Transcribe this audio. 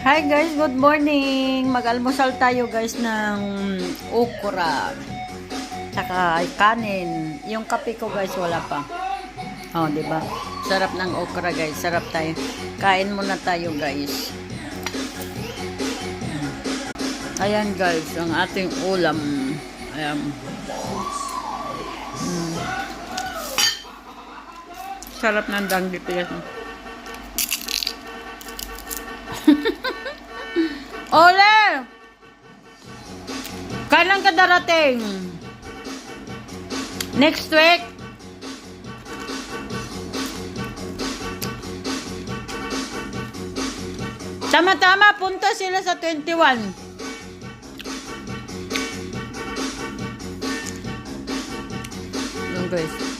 Hi guys, good morning. Mag-almusal tayo guys ng okra. Tsaka kanin. Yung kape ko guys wala pa. Oh, 'di ba? Sarap ng okra guys. Sarap tayo. Kain muna tayo guys. Ayan guys, ang ating ulam. Ayan. Sarap ng danggit. Ole! Kailan ka darating? Next week? Tama-tama, punta sila sa 21. Yung guys.